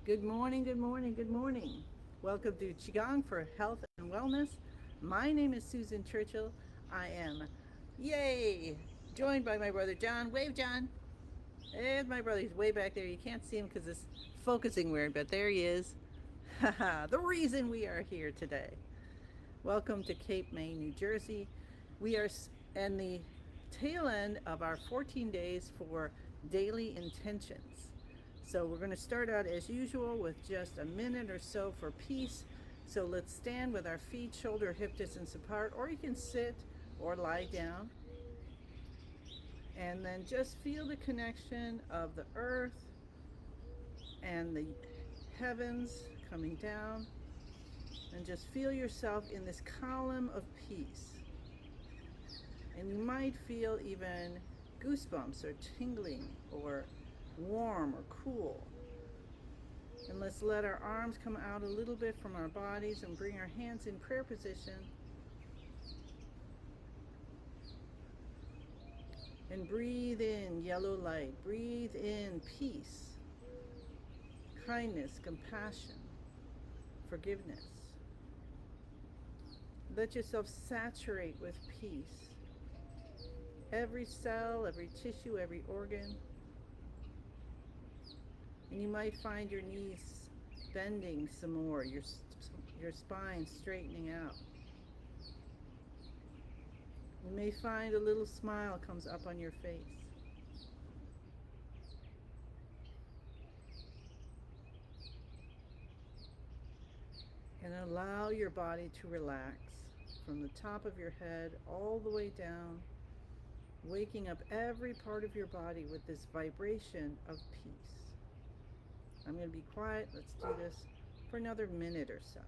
Good morning, good morning, good morning. Welcome to Qigong for Health and Wellness. My name is Susan Churchill. I am, yay, joined by my brother John. Wave, John. There's my brother. He's way back there. You can't see him because it's focusing weird, but there he is. Haha, the reason we are here today. Welcome to Cape May, New Jersey. We are in the tail end of our 14 days for daily intentions. So we're going to start out as usual with just a minute or so for peace. So let's stand with our feet shoulder hip distance apart, or you can sit or lie down. And then just feel the connection of the earth and the heavens coming down. And just feel yourself in this column of peace. And you might feel even goosebumps or tingling or warm or cool. And let's let our arms come out a little bit from our bodies and bring our hands in prayer position. And breathe in yellow light. Breathe in peace, kindness, compassion, forgiveness. Let yourself saturate with peace. Every cell, every tissue, every organ. And you might find your knees bending some more, your spine straightening out. You may find a little smile comes up on your face. And allow your body to relax from the top of your head all the way down, waking up every part of your body with this vibration of peace. I'm going to be quiet. Let's do this for another minute or so.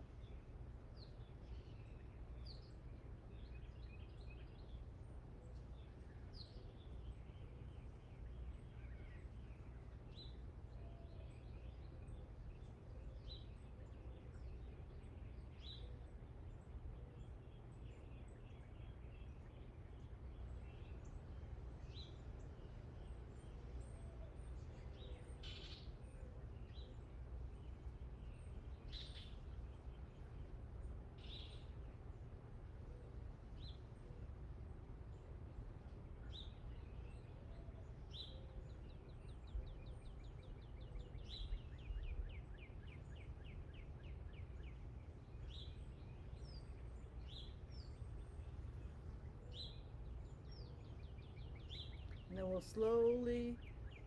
And then we'll slowly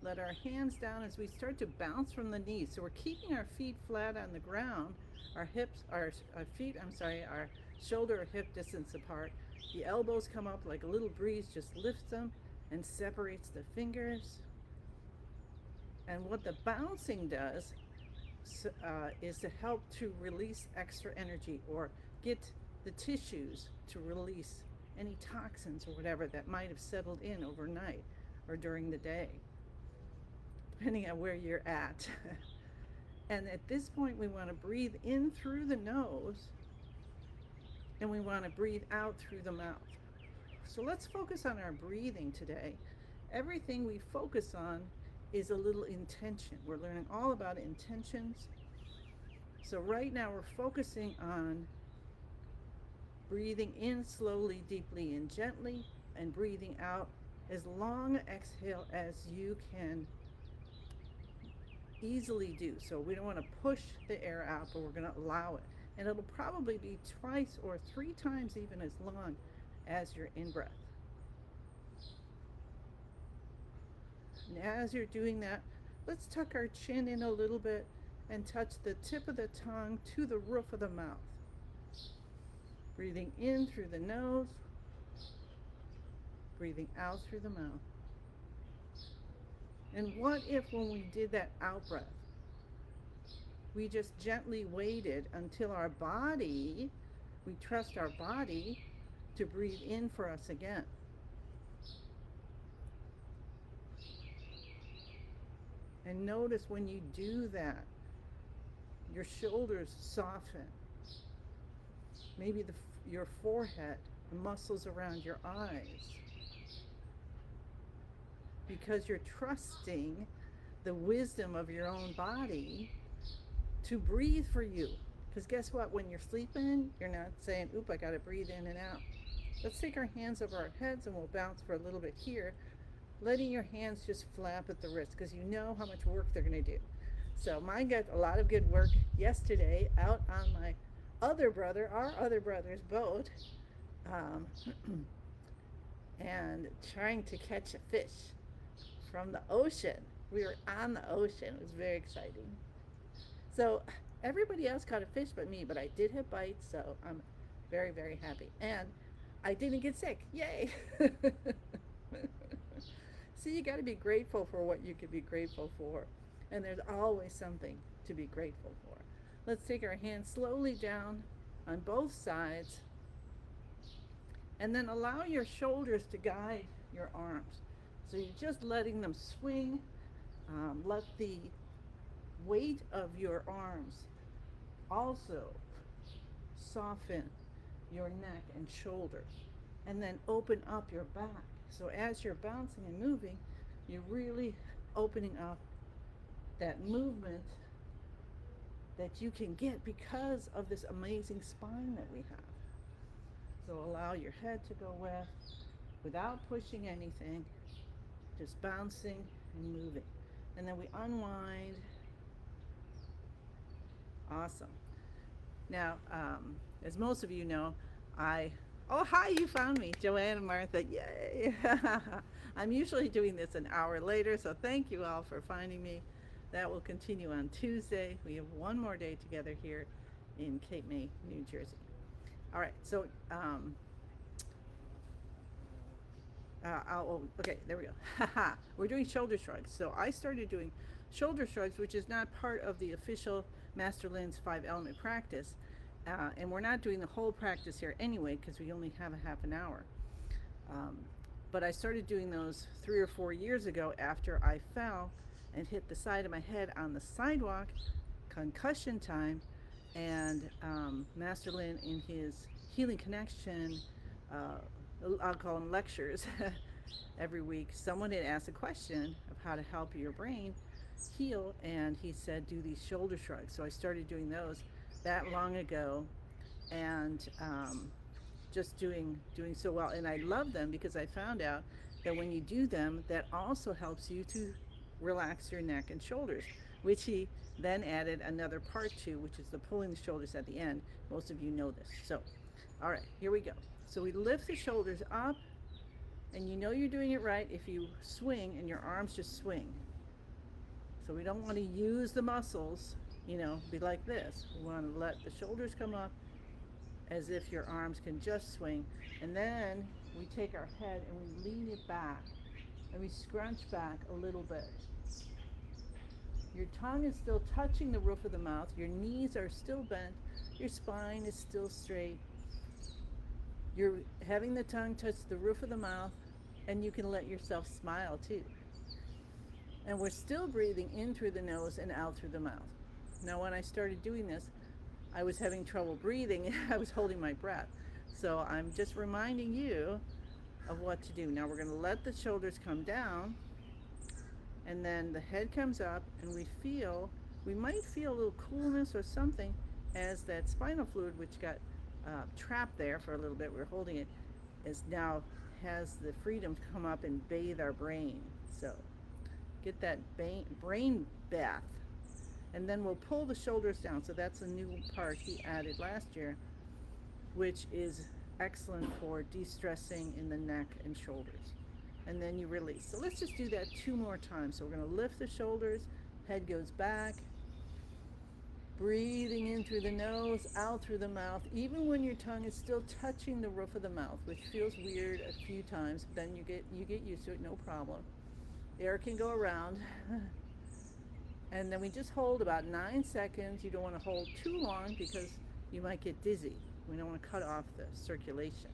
let our hands down as we start to bounce from the knees. So we're keeping our feet flat on the ground, our shoulder or hip distance apart. The elbows come up like a little breeze, just lifts them and separates the fingers. And what the bouncing does is to help to release extra energy or get the tissues to release any toxins or whatever that might have settled in overnight or during the day, depending on where you're at. And at this point, we want to breathe in through the nose and we want to breathe out through the mouth. So let's focus on our breathing today. Everything we focus on is a little intention. We're learning all about intentions. So right now we're focusing on breathing in slowly, deeply, and gently, and breathing out as long exhale as you can easily do. So we don't want to push the air out, but we're going to allow it. And it'll probably be twice or three times even as long as your in breath. And as you're doing that, let's tuck our chin in a little bit and touch the tip of the tongue to the roof of the mouth. Breathing in through the nose, breathing out through the mouth. And what if when we did that out breath, we just gently waited until we trust our body to breathe in for us again. And notice when you do that, your shoulders soften. Maybe your forehead, the muscles around your eyes. Because you're trusting the wisdom of your own body to breathe for you. Because guess what? When you're sleeping, you're not saying, oop, I got to breathe in and out. Let's take our hands over our heads and we'll bounce for a little bit here, letting your hands just flap at the wrist because you know how much work they're going to do. So mine got a lot of good work yesterday out on my other brother, our other brother's boat, um, and trying to catch a fish from the ocean. We were on the ocean. It was very exciting. So everybody else caught a fish but me, but I did have bites, so I'm very, very happy. And I didn't get sick. Yay! See, you got to be grateful for what you can be grateful for. And there's always something to be grateful for. Let's take our hands slowly down on both sides and then allow your shoulders to guide your arms. So you're just letting them swing. Let the weight of your arms also soften your neck and shoulders. And then open up your back. So as you're bouncing and moving, you're really opening up that movement that you can get because of this amazing spine that we have. So allow your head to go without pushing anything, just bouncing and moving. And then we unwind. Awesome. Now, as most of you know, oh, hi, you found me, Joanne and Martha, yay. I'm usually doing this an hour later, so thank you all for finding me. That will continue on Tuesday. We have one more day together here in Cape May, New Jersey. All right, so, okay, there we go. We're doing shoulder shrugs. So I started doing shoulder shrugs, which is not part of the official Master Lynn's 5-element practice. And we're not doing the whole practice here anyway, because we only have a half an hour. But I started doing those 3 or 4 years ago after I fell and hit the side of my head on the sidewalk, concussion time, and Master Lynn in his Healing Connection, I'll call them lectures, every week, someone had asked a question of how to help your brain heal, and he said do these shoulder shrugs. So I started doing those that long ago, and just doing so well, and I love them because I found out that when you do them, that also helps you to relax your neck and shoulders, which he then added another part to, which is the pulling the shoulders at the end. Most of you know this. So all right, here we go. So we lift the shoulders up, and you know you're doing it right if you swing and your arms just swing. So we don't want to use the muscles, be like this. We want to let the shoulders come up as if your arms can just swing. And then we take our head and we lean it back, and we scrunch back a little bit. Your tongue is still touching the roof of the mouth. Your knees are still bent. Your spine is still straight. You're having the tongue touch the roof of the mouth, and you can let yourself smile too. And we're still breathing in through the nose and out through the mouth. Now, when I started doing this, I was having trouble breathing. I was holding my breath. So I'm just reminding you of what to do. Now we're going to let the shoulders come down, and then the head comes up, and we might feel a little coolness or something as that spinal fluid, which got trapped there for a little bit, we're holding it, is now has the freedom to come up and bathe our brain. So get that brain bath. And then we'll pull the shoulders down. So that's a new part he added last year, which is excellent for de-stressing in the neck and shoulders. And then you release. So let's just do that 2 more times. So we're going to lift the shoulders, head goes back, breathing in through the nose, out through the mouth, even when your tongue is still touching the roof of the mouth, which feels weird a few times, but then you get used to it, no problem. Air can go around. And then we just hold about 9 seconds. You don't want to hold too long because you might get dizzy. We don't want to cut off the circulation.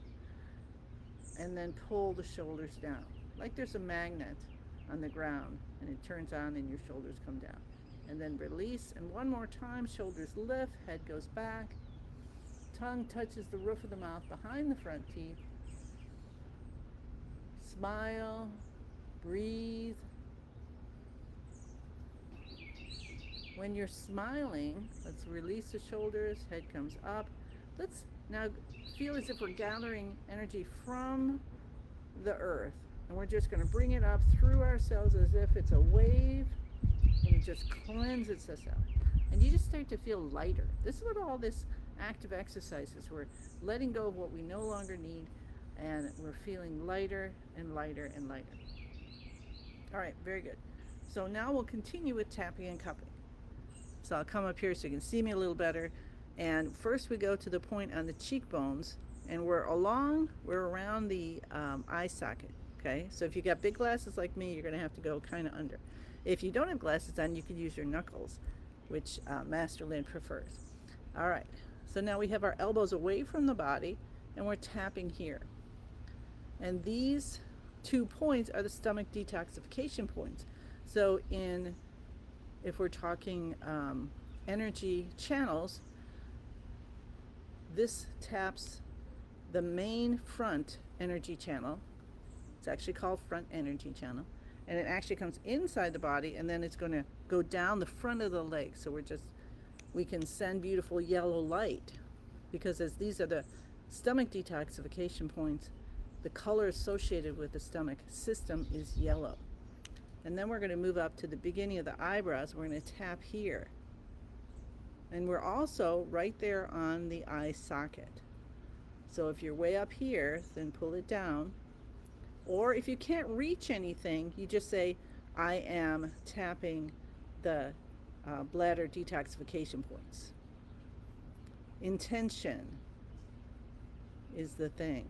And then pull the shoulders down, like there's a magnet on the ground, and it turns on and your shoulders come down. And then release, and 1 more time, shoulders lift, head goes back, tongue touches the roof of the mouth behind the front teeth. Smile, breathe. when you're smiling, let's release the shoulders, head comes up. Let's now feel as if we're gathering energy from the earth. And we're just going to bring it up through ourselves as if it's a wave, and it just cleanses us out. And you just start to feel lighter. This is what all this active exercise is. We're letting go of what we no longer need, and we're feeling lighter and lighter and lighter. All right, very good. So now we'll continue with tapping and cupping. So I'll come up here so you can see me a little better. And first we go to the point on the cheekbones, and we're around the eye socket. Okay, so if you got big glasses like me, you're going to have to go kind of under. If you don't have glasses on, you can use your knuckles, which Master Lin prefers. All right, so now we have our elbows away from the body, and we're tapping here. And these 2 points are the stomach detoxification points. So if we're talking energy channels, this taps the main front energy channel. It's actually called front energy channel. And it actually comes inside the body, and then it's going to go down the front of the leg. So we can send beautiful yellow light, because as these are the stomach detoxification points, the color associated with the stomach system is yellow. And then we're going to move up to the beginning of the eyebrows. We're going to tap here. And we're also right there on the eye socket. So if you're way up here, then pull it down. Or if you can't reach anything, you just say, I am tapping the bladder detoxification points. Intention is the thing.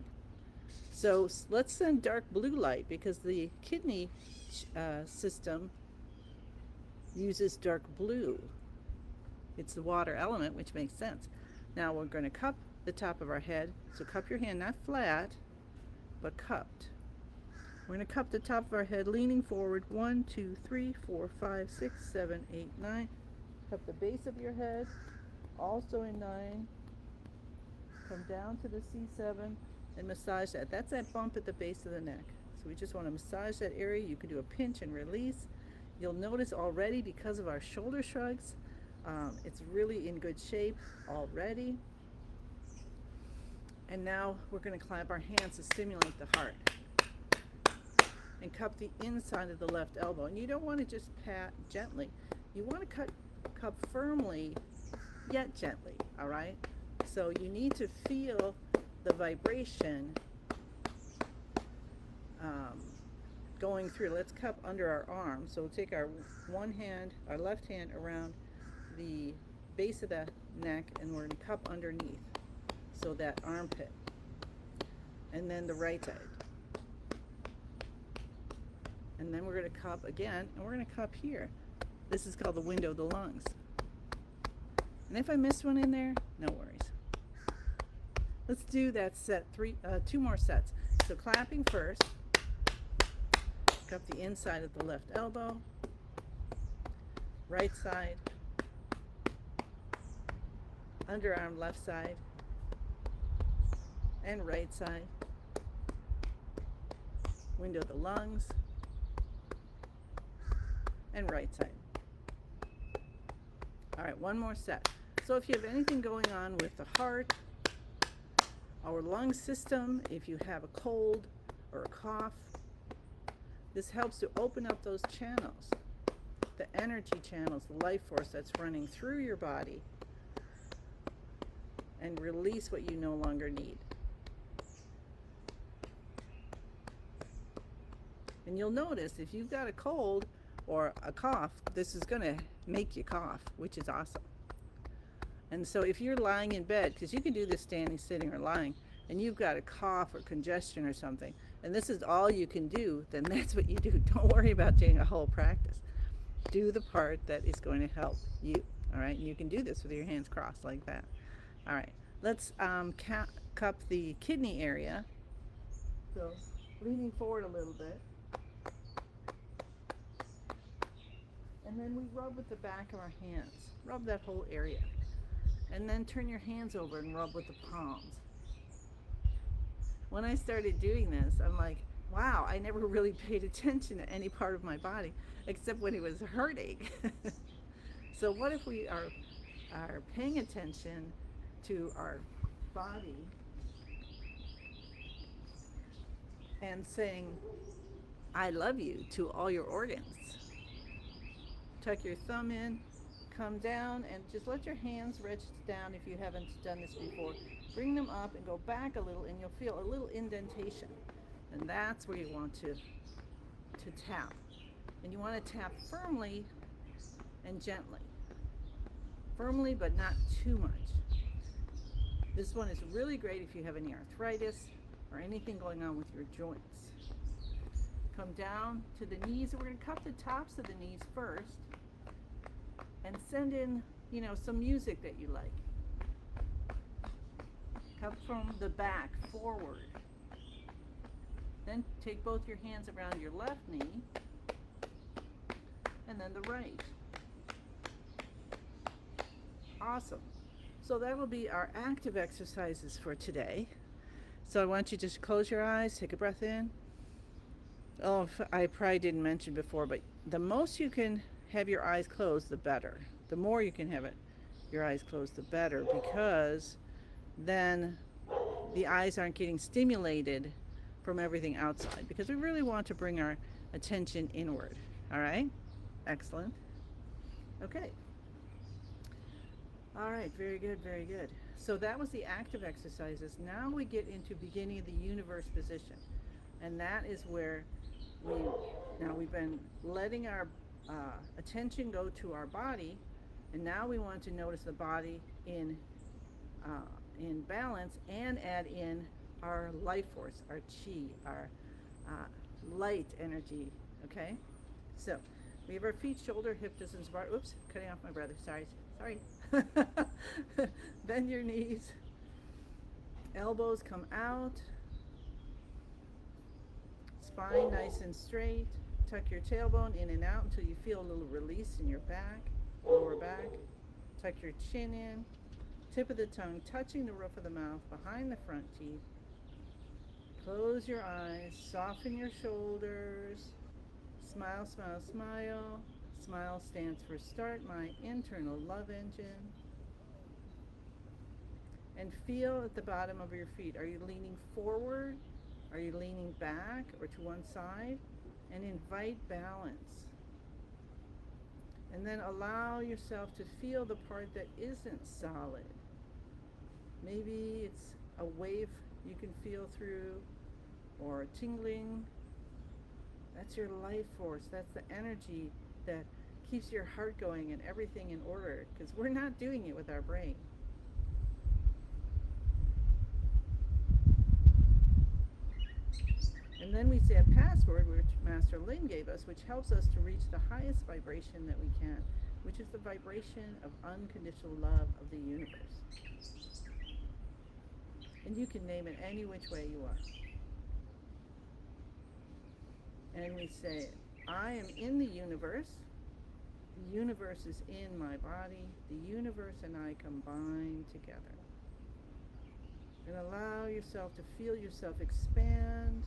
So let's send dark blue light, because the kidney system uses dark blue. It's the water element, which makes sense. Now we're going to cup the top of our head. So cup your hand, not flat, but cupped. We're going to cup the top of our head, leaning forward. 1, 2, 3, 4, 5, 6, 7, 8, 9. Cup the base of your head, also in 9. Come down to the C7 and massage that. That's that bump at the base of the neck. So we just want to massage that area. You can do a pinch and release. You'll notice already, because of our shoulder shrugs, it's really in good shape already. And now we're going to clamp our hands to stimulate the heart. And cup the inside of the left elbow. And you don't want to just pat gently. You want to cup firmly, yet gently, all right? So you need to feel the vibration going through. Let's cup under our arm. So we'll take our our left hand around the base of the neck, and we're going to cup underneath, so that armpit. And then the right side. And then we're going to cup again, and we're going to cup here. This is called the window of the lungs. And if I missed one in there, no worries. Let's do that set, 2 more sets. So clapping first. Cup the inside of the left elbow. Right side. Underarm left side. And right side. Window of the lungs. And right side. All right, 1 more set. So if you have anything going on with the heart, our lung system, if you have a cold or a cough, this helps to open up those channels, the energy channels, the life force that's running through your body, and release what you no longer need. And you'll notice if you've got a cold or a cough, this is going to make you cough, which is awesome. And so if you're lying in bed, because you can do this standing, sitting, or lying, and you've got a cough or congestion or something, and this is all you can do, then that's what you do. Don't worry about doing a whole practice. Do the part that is going to help you, all right? And you can do this with your hands crossed like that. All right, let's cup the kidney area. So leaning forward a little bit. And then we rub with the back of our hands. Rub that whole area. And then turn your hands over and rub with the palms. When I started doing this, I'm like, wow, I never really paid attention to any part of my body except when it was hurting. So what if we are paying attention to our body and saying, I love you to all your organs. Tuck your thumb in, come down, and just let your hands rest down if you haven't done this before. Bring them up and go back a little, and you'll feel a little indentation. And that's where you want to tap. And you want to tap firmly and gently. Firmly, but not too much. This one is really great if you have any arthritis or anything going on with your joints. Come down to the knees. We're going to cup the tops of the knees first and send in, some music that you like. Cup from the back forward. Then take both your hands around your left knee and then the right. Awesome. So that will be our active exercises for today. So I want you to just close your eyes, take a breath in. Oh, I probably didn't mention before, but the most you can have your eyes closed, the better. The more you can have your eyes closed, the better, because then the eyes aren't getting stimulated from everything outside, because we really want to bring our attention inward. All right? Excellent. Okay. All right, very good, very good. So that was the active exercises. Now we get into beginning of the universe position. And that is where we've been letting our attention go to our body, and now we want to notice the body in balance and add in our life force, our chi, our light energy, okay? So we have our feet, shoulder, hip distance apart. Oops, cutting off my brother, sorry. Bend your knees, elbows come out, spine nice and straight. Tuck your tailbone in and out until you feel a little release in your back, lower back. Tuck your chin in, tip of the tongue touching the roof of the mouth behind the front teeth. Close your eyes, soften your shoulders. Smile, smile, smile. Smile stands for start my internal love engine. And feel at the bottom of your feet. Are you leaning forward? Are you leaning back or to one side? And invite balance. And then allow yourself to feel the part that isn't solid. Maybe it's a wave you can feel through, or tingling. That's your life force. That's the energy that keeps your heart going and everything in order, because we're not doing it with our brain. And then we say a password, which Master Lin gave us, which helps us to reach the highest vibration that we can, which is the vibration of unconditional love of the universe. And you can name it any which way you want. And we say, I am in the universe. The universe is in my body. The universe and I combine together. And allow yourself to feel yourself expand.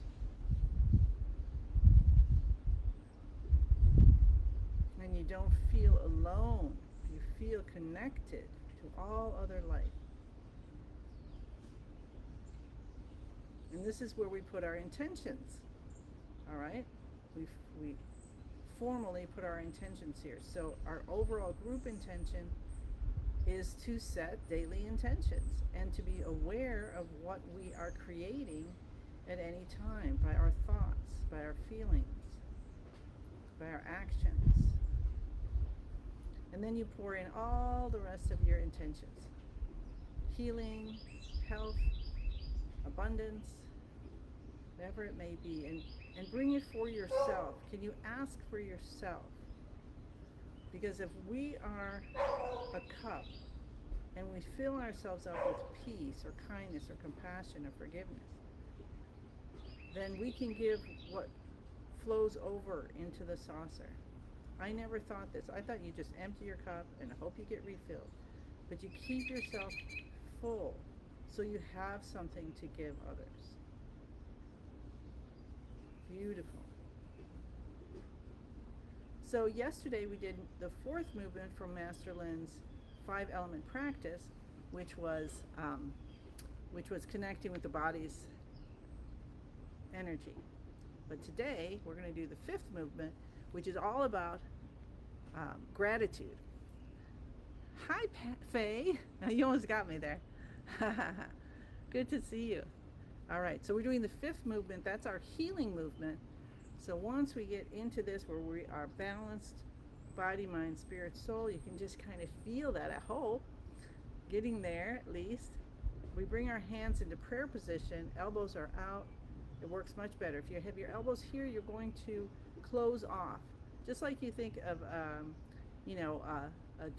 And you don't feel alone. You feel connected to all other life. And this is where we put our intentions. All right? We formally put our intentions here. So our overall group intention is to set daily intentions and to be aware of what we are creating at any time by our thoughts, by our feelings, by our actions. And then you pour in all the rest of your intentions. Healing, health, abundance, whatever it may be. And bring it for yourself. Can you ask for yourself? Because if we are a cup and we fill ourselves up with peace or kindness or compassion or forgiveness, then we can give what flows over into the saucer. I never thought this. I thought you just empty your cup and hope you get refilled. But you keep yourself full so you have something to give others. Beautiful. So yesterday we did the fourth movement from Master Lin's 5 element practice, which was um, which was connecting with the body's energy. But today we're going to do the fifth movement, which is all about gratitude. Hi, Faye. You almost got me there. Good to see you. All right, so we're doing the fifth movement. That's our healing movement. So once we get into this where we are balanced, body, mind, spirit, soul, you can just kind of feel that, I hope. Getting there at least. We bring our hands into prayer position, elbows are out. It works much better. If you have your elbows here, you're going to close off. Just like you think of, a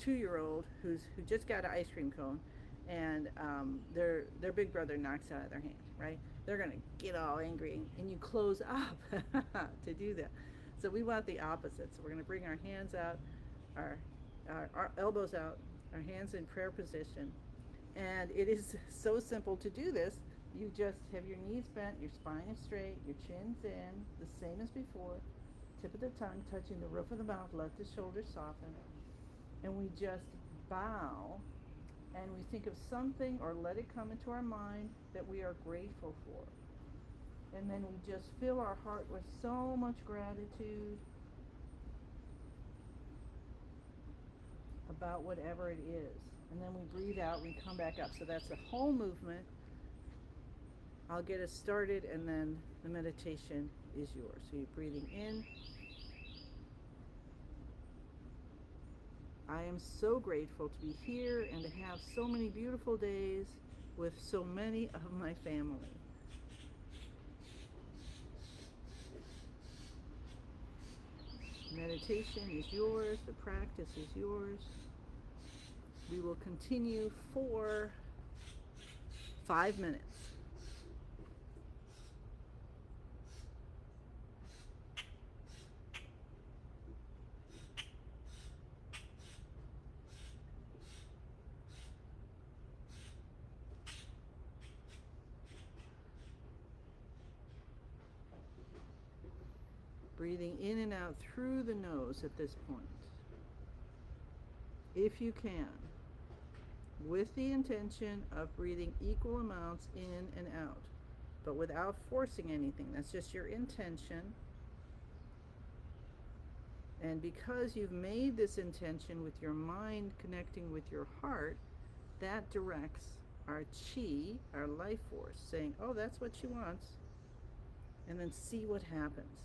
2-year-old who just got an ice cream cone, and their big brother knocks it out of their hand, right? They're gonna get all angry, and you close up to do that. So we want the opposite. So we're gonna bring our hands out, our elbows out, our hands in prayer position, and it is so simple to do this. You just have your knees bent, your spine is straight, your chin's in, the same as before. Tip of the tongue touching the roof of the mouth, let the shoulders soften. And we just bow, and we think of something or let it come into our mind that we are grateful for. And then we just fill our heart with so much gratitude about whatever it is. And then we breathe out, we come back up. So that's the whole movement. I'll get us started, and then the meditation is yours. So you're breathing in. I am so grateful to be here and to have so many beautiful days with so many of my family. Meditation is yours. The practice is yours. We will continue for 5 minutes. Breathing in and out through the nose at this point. If you can, with the intention of breathing equal amounts in and out, but without forcing anything. That's just your intention. And because you've made this intention with your mind connecting with your heart, that directs our chi, our life force, saying, oh, that's what she wants. And then see what happens.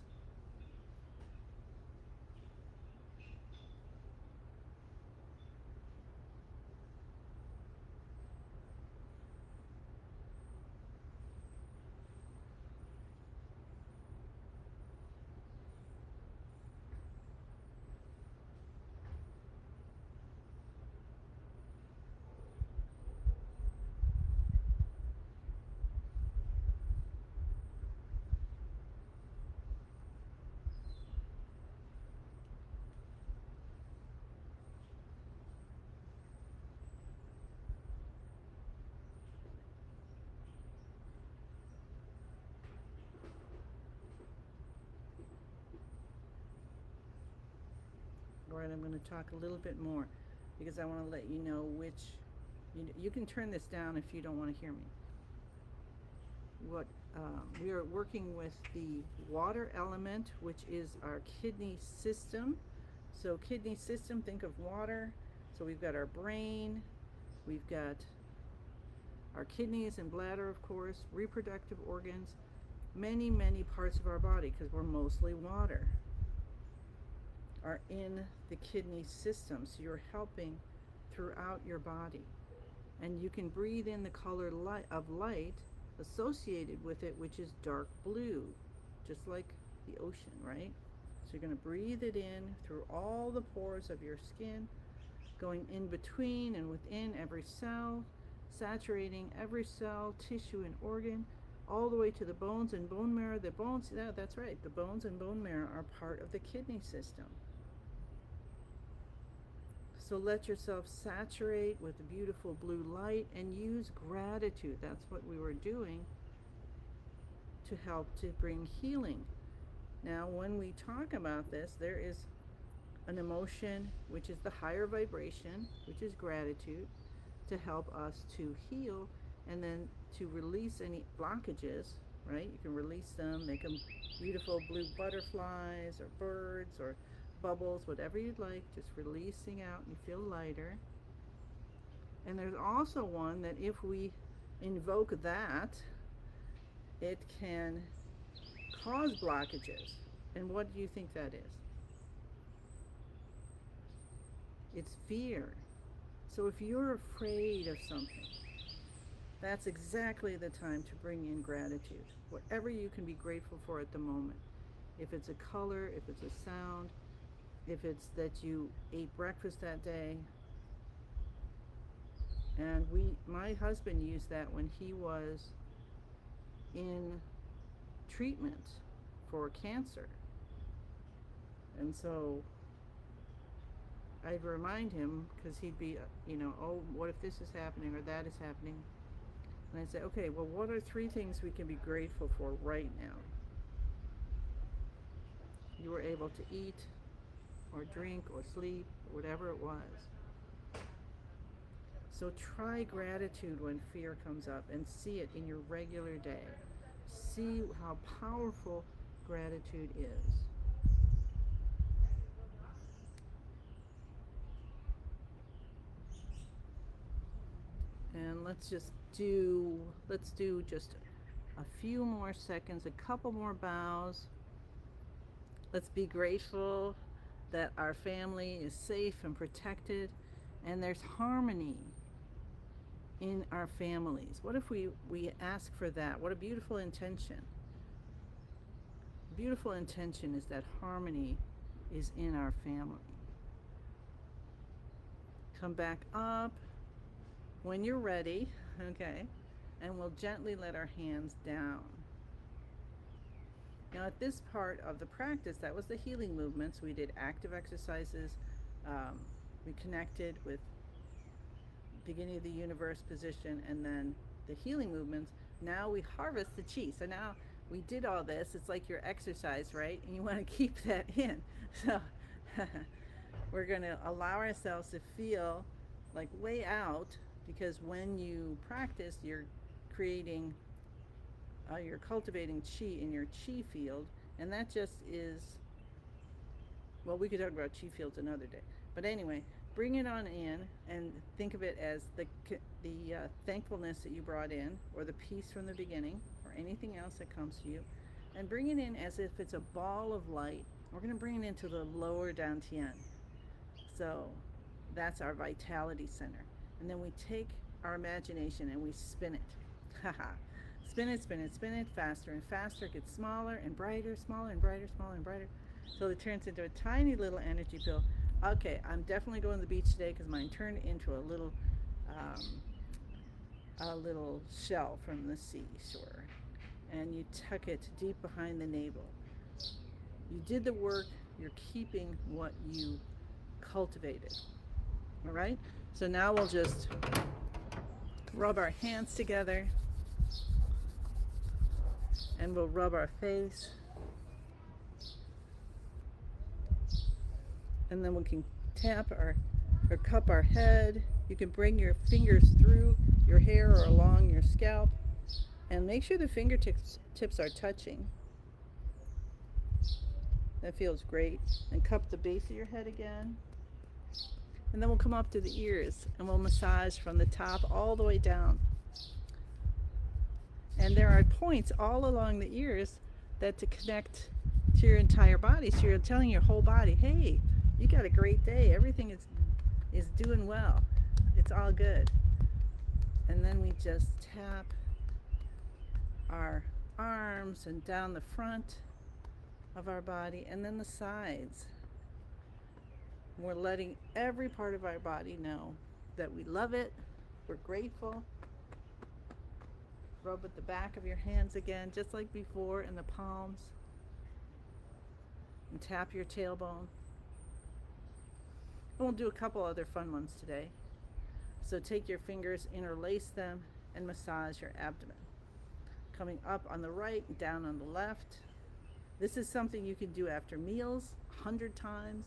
All right, I'm going to talk a little bit more because I want to let you know which, you can turn this down if you don't want to hear me. What we are working with the water element, which is our kidney system. So kidney system, think of water. So we've got our brain, we've got our kidneys and bladder, of course, reproductive organs, many, many parts of our body, because we're mostly water, are in the kidney system. So you're helping throughout your body. And you can breathe in the color of light associated with it, which is dark blue, just like the ocean, right? So you're going to breathe it in through all the pores of your skin, going in between and within every cell, saturating every cell, tissue, and organ, all the way to the bones and bone marrow. The bones, yeah, that's right, the bones and bone marrow are part of the kidney system. So let yourself saturate with the beautiful blue light and use gratitude. That's what we were doing to help to bring healing. Now, when we talk about this, there is an emotion, which is the higher vibration, which is gratitude, to help us to heal and then to release any blockages, right? You can release them, make them beautiful blue butterflies or birds or bubbles, whatever you'd like, just releasing out and you feel lighter. And there's also one that if we invoke that, it can cause blockages. And what do you think that is? It's fear. So if you're afraid of something, that's exactly the time to bring in gratitude. Whatever you can be grateful for at the moment. If it's a color, if it's a sound, if it's that you ate breakfast that day. And my husband used that when he was in treatment for cancer. And so I'd remind him, because he'd be, oh, what if this is happening or that is happening? And I'd say, okay, well, what are 3 things we can be grateful for right now? You were able to eat or drink or sleep, or whatever it was. So try gratitude when fear comes up and see it in your regular day. See how powerful gratitude is. And let's do just a few more seconds, a couple more bows. Let's be grateful that our family is safe and protected and there's harmony in our families. What if we ask for that? What a beautiful intention. Beautiful intention is that harmony is in our family. Come back up when you're ready, okay? And we'll gently let our hands down. Now at this part of the practice, that was the healing movements. We did active exercises. We connected with beginning of the universe position and then the healing movements. Now we harvest the chi. So now we did all this. It's like your exercise, right? And you want to keep that in. So we're going to allow ourselves to feel like way out, because when you practice, you're creating, you're cultivating chi in your chi field. And that just is, well, we could talk about chi fields another day. But anyway, bring it on in and think of it as the thankfulness that you brought in, or the peace from the beginning, or anything else that comes to you. And bring it in as if it's a ball of light. We're going to bring it into the lower dantian. So that's our vitality center. And then we take our imagination and we spin it. Spin it, spin it, spin it, faster and faster. It gets smaller and brighter, smaller and brighter, smaller and brighter. So it turns into a tiny little energy pill. Okay, I'm definitely going to the beach today because mine turned into a little shell from the seashore. And you tuck it deep behind the navel. You did the work, you're keeping what you cultivated. All right? So now we'll just rub our hands together and we'll rub our face. And then we can tap or cup our head. You can bring your fingers through your hair or along your scalp and make sure the fingertips are touching. That feels great. And cup the base of your head again. And then we'll come up to the ears and we'll massage from the top all the way down. And there are points all along the ears that to connect to your entire body. So you're telling your whole body, hey, you got a great day. Everything is doing well. It's all good. And then we just tap our arms and down the front of our body and then the sides. We're letting every part of our body know that we love it, we're grateful. Rub at the back of your hands again, just like before, in the palms. And tap your tailbone. And we'll do a couple other fun ones today. So take your fingers, interlace them, and massage your abdomen. Coming up on the right, down on the left. This is something you can do after meals 100 times.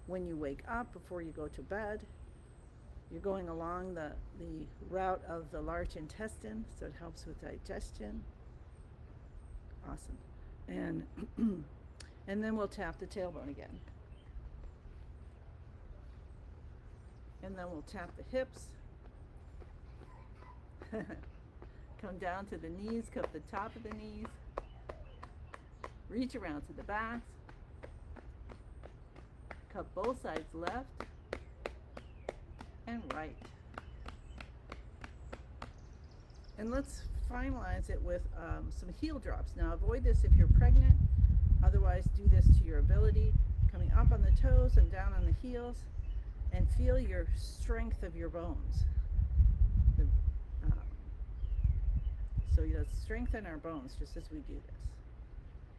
when you wake up before you go to bed. You're going along the route of the large intestine, so it helps with digestion. Awesome. And and then we'll tap the tailbone again. And then we'll tap the hips. Come down to the knees, cup the top of the knees. Reach around to the backs. Cup both sides left and right. And let's finalize it with some heel drops. Now avoid this if you're pregnant. Otherwise, do this to your ability. Coming up on the toes and down on the heels. And feel your strength of your bones. So let's strengthen our bones just as we do this.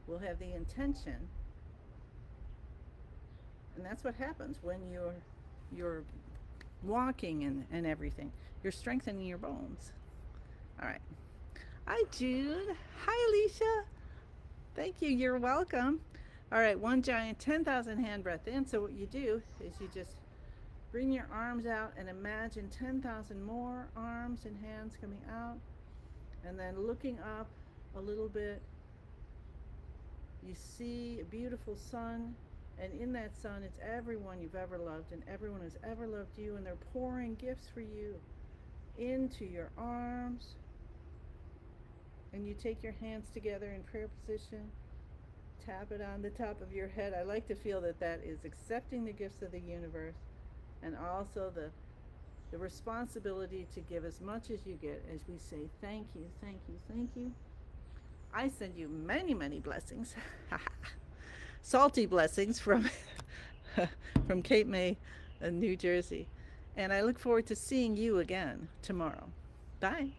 We'll have the intention, and that's what happens when you're walking and everything. You're strengthening your bones. All right. Hi, Jude. Hi, Alicia. Thank you. You're welcome. All right. One giant 10,000 hand breath in. So what you do is you just bring your arms out and imagine 10,000 more arms and hands coming out. And then looking up a little bit, you see a beautiful sun. And in that sun, it's everyone you've ever loved and everyone who's ever loved you. And they're pouring gifts for you into your arms. And you take your hands together in prayer position. Tap it on the top of your head. I like to feel that that is accepting the gifts of the universe. And also the responsibility to give as much as you get as we say thank you, thank you, thank you. I send you many, many blessings. Salty blessings from from Cape May, New Jersey. And I look forward to seeing you again tomorrow. Bye.